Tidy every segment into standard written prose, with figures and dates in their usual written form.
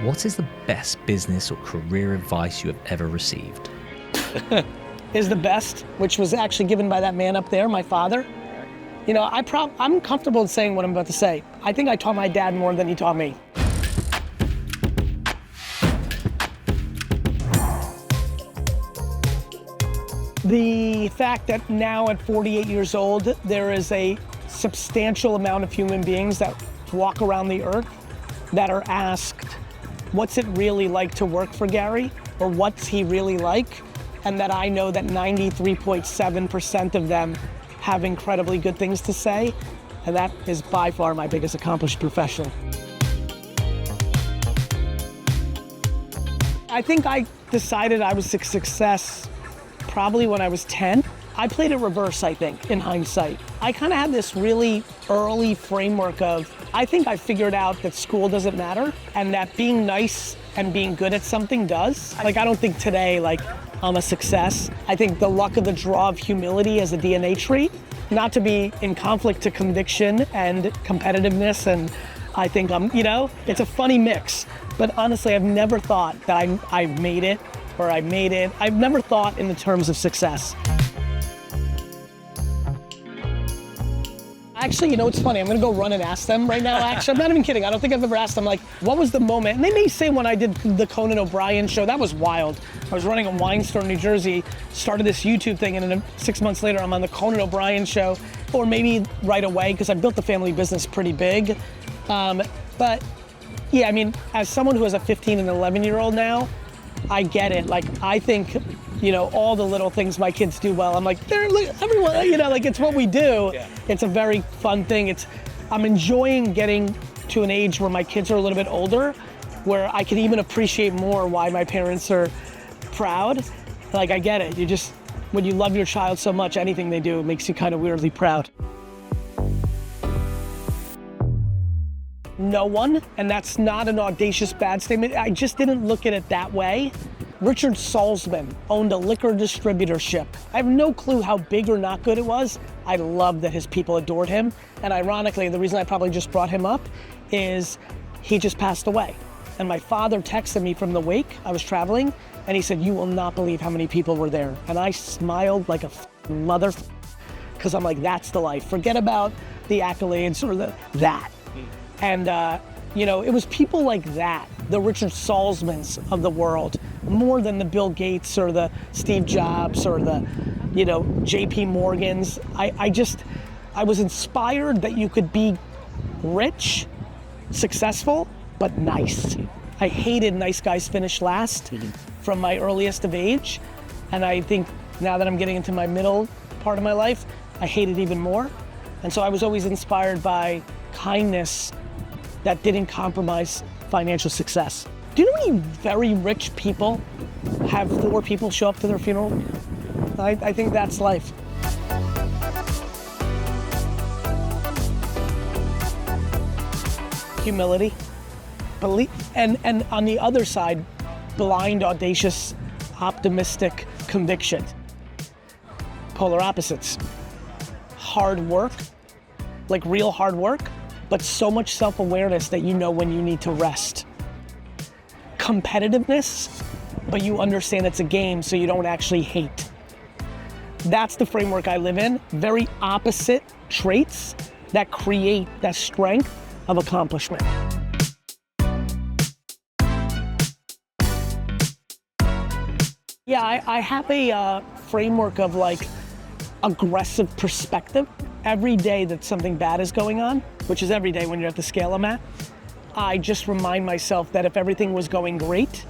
What is the best business or career advice you have ever received? Is the best, which was actually given by that man up there, my father. You know, I'm comfortable in saying what I'm about to say. I think I taught my dad more than he taught me. The fact that now at 48 years old, there is a substantial amount of human beings that walk around the earth that are asked, what's it really like to work for Gary? Or what's he really like? And that I know that 93.7% of them have incredibly good things to say. And that is by far my biggest accomplishment professionally. I think I decided I was a success probably when I was 10. I played it reverse, I think, in hindsight. I kind of had this really early framework of, I think I figured out that school doesn't matter and that being nice and being good at something does. Like, I don't think today, like, I'm a success. I think the luck of the draw of humility as a DNA trait, not to be in conflict to conviction and competitiveness, and I think it's a funny mix. But honestly, I've never thought that I made it or I made it. I've never thought in the terms of success. Actually, you know, it's funny. I'm gonna go run and ask them right now. Actually, I'm not even kidding. I don't think I've ever asked them, like, what was the moment? And they may say when I did the Conan O'Brien show, that was wild. I was running a wine store in New Jersey, started this YouTube thing, and then 6 months later, I'm on the Conan O'Brien show. Or maybe right away, because I built the family business pretty big. But yeah, I mean, as someone who has a 15 and 11-year-old now, I get it. Like, I think, you know, all the little things my kids do well, I'm like, everyone, you know, like, it's what we do. Yeah. It's a very fun thing. I'm enjoying getting to an age where my kids are a little bit older, where I can even appreciate more why my parents are proud. Like, I get it. When you love your child so much, anything they do makes you kind of weirdly proud. No one, and that's not an audacious bad statement. I just didn't look at it that way. Richard Salzman owned a liquor distributorship. I have no clue how big or not good it was. I love that his people adored him. And ironically, the reason I probably just brought him up is he just passed away. And my father texted me from the wake. I was traveling, and he said, "You will not believe how many people were there." And I smiled like a mother, because I'm like, that's the life. Forget about the accolades or that. And you know, it was people like that, the Richard Salzmans of the world, more than the Bill Gates or the Steve Jobs or the, you know, JP Morgans. I was inspired that you could be rich, successful, but nice. I hated nice guys finish last from my earliest of age. And I think now that I'm getting into my middle part of my life, I hate it even more. And so I was always inspired by kindness that didn't compromise financial success. Do you know how many very rich people have 4 people show up to their funeral? I think that's life. Humility, belief, and on the other side, blind, audacious, optimistic conviction. Polar opposites. Hard work, like real hard work, but so much self-awareness that you know when you need to rest. Competitiveness, but you understand it's a game, so you don't actually hate. That's the framework I live in. Very opposite traits that create that strength of accomplishment. Yeah, I have a framework of like aggressive perspective. Every day that something bad is going on, which is every day when you're at the scale I'm at, I just remind myself that if everything was going great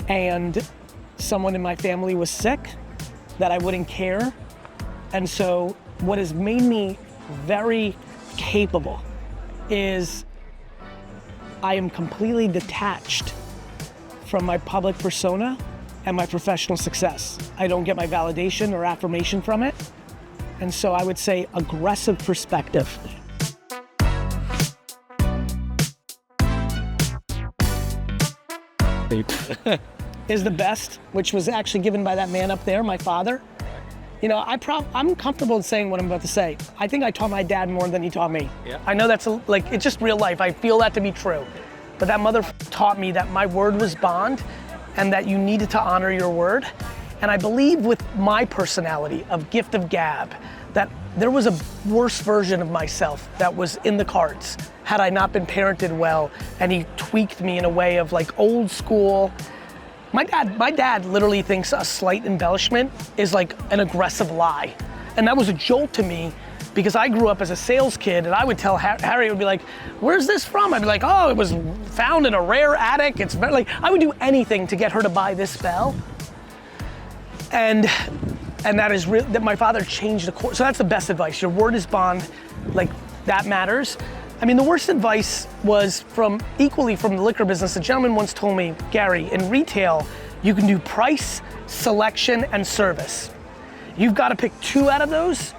and someone in my family was sick, that I wouldn't care. And so what has made me very capable is I am completely detached from my public persona and my professional success. I don't get my validation or affirmation from it. And so I would say aggressive perspective. Is the best, which was actually given by that man up there, my father. You know, I'm comfortable in saying what I'm about to say. I think I taught my dad more than he taught me. Yeah. I know that's it's just real life. I feel that to be true. but that mother taught me that my word was bond and that you needed to honor your word. And I believe with my personality of gift of gab, that there was a worse version of myself that was in the cards had I not been parented well, and he tweaked me in a way of like old school. My dad literally thinks a slight embellishment is like an aggressive lie. And that was a jolt to me because I grew up as a sales kid, and I would tell Harry, would be like, where's this from? I'd be like, oh, it was found in a rare attic. It's very, like, I would do anything to get her to buy this bell. And that is real, that my father changed the course. So that's the best advice. Your word is bond, like that matters. I mean, the worst advice was equally from the liquor business. A gentleman once told me, Gary, in retail, you can do price, selection, and service. You've got to pick 2 out of those,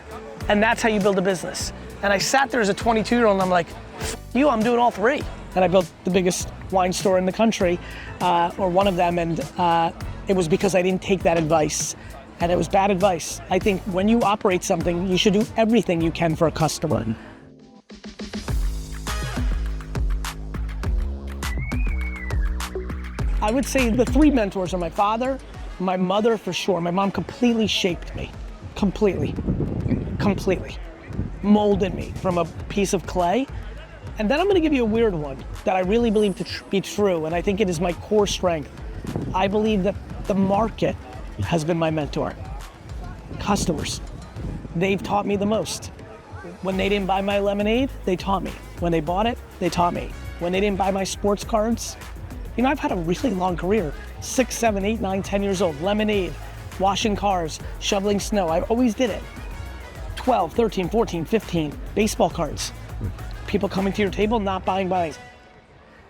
and that's how you build a business. And I sat there as a 22-year-old, and I'm like, you, I'm doing all 3. And I built the biggest wine store in the country, or one of them, and it was because I didn't take that advice. And it was bad advice. I think when you operate something, you should do everything you can for a customer. I would say the 3 mentors are my father, my mother for sure. My mom completely shaped me, completely, molded me from a piece of clay. And then I'm gonna give you a weird one that I really believe to be true, and I think it is my core strength. I believe that the market has been my mentor. Customers, they've taught me the most. When they didn't buy my lemonade, they taught me. When they bought it, they taught me. When they didn't buy my sports cards, you know, I've had a really long career, 6, 7, 8, 9, 10 years old, lemonade, washing cars, shoveling snow, I always did it. 12, 13, 14, 15, baseball cards. People coming to your table, not buying buys.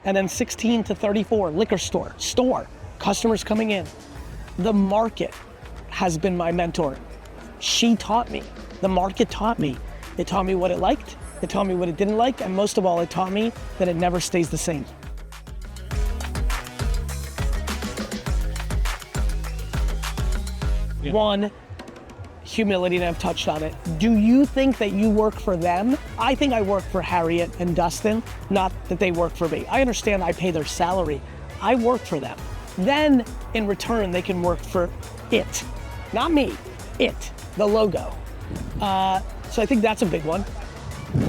And then 16 to 34, liquor store, customers coming in. The market has been my mentor. She taught me, the market taught me. It taught me what it liked, it taught me what it didn't like, and most of all, it taught me that it never stays the same. Yeah. 1, humility, and I've touched on it. Do you think that you work for them? I think I work for Harriet and Dustin, not that they work for me. I understand I pay their salary. I work for them. Then, in return, they can work for it. Not me, it, the logo. So I think that's a big one.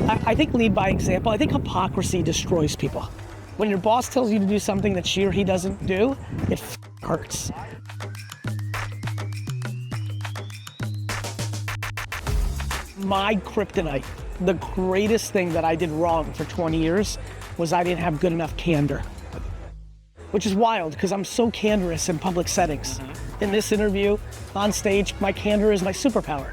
I think lead by example. I think hypocrisy destroys people. When your boss tells you to do something that she or he doesn't do, it hurts. My kryptonite, the greatest thing that I did wrong for 20 years was I didn't have good enough candor. Which is wild, because I'm so candorous in public settings. In this interview, on stage, my candor is my superpower.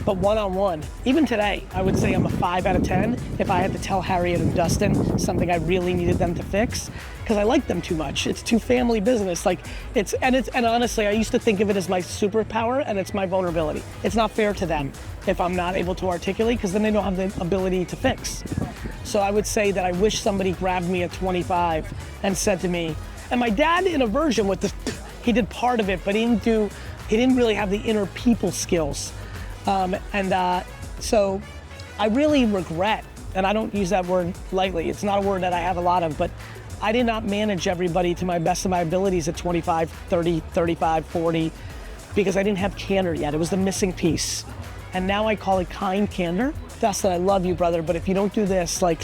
But one-on-one, even today, I would say I'm a 5 out of 10 if I had to tell Harriet and Dustin something I really needed them to fix, because I like them too much. It's too family business. And honestly, I used to think of it as my superpower, and it's my vulnerability. It's not fair to them if I'm not able to articulate, because then they don't have the ability to fix. So I would say that I wish somebody grabbed me at 25 and said to me, and my dad in a version with he did part of it, but he didn't really have the inner people skills. So I really regret, and I don't use that word lightly, it's not a word that I have a lot of, but I did not manage everybody to my best of my abilities at 25, 30, 35, 40, because I didn't have candor yet. It was the missing piece. And now I call it kind candor. Dustin, I love you, brother, but if you don't do this, I'm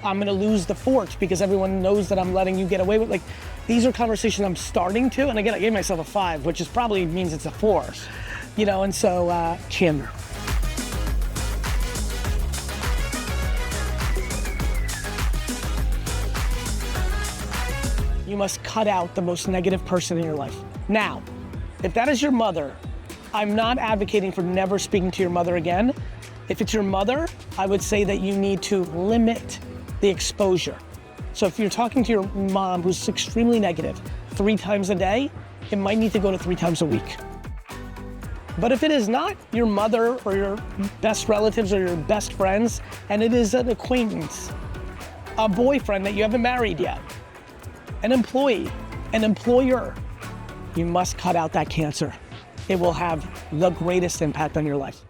gonna lose the fort because everyone knows that I'm letting you get away with, these are conversations I'm starting to, and again, I gave myself a 5, which probably means it's a 4. And so, candor. You must cut out the most negative person in your life. Now, if that is your mother, I'm not advocating for never speaking to your mother again. If it's your mother, I would say that you need to limit the exposure. So if you're talking to your mom who's extremely negative 3 times a day, it might need to go to 3 times a week. But if it is not your mother or your best relatives or your best friends, and it is an acquaintance, a boyfriend that you haven't married yet, an employee, an employer, you must cut out that cancer. It will have the greatest impact on your life.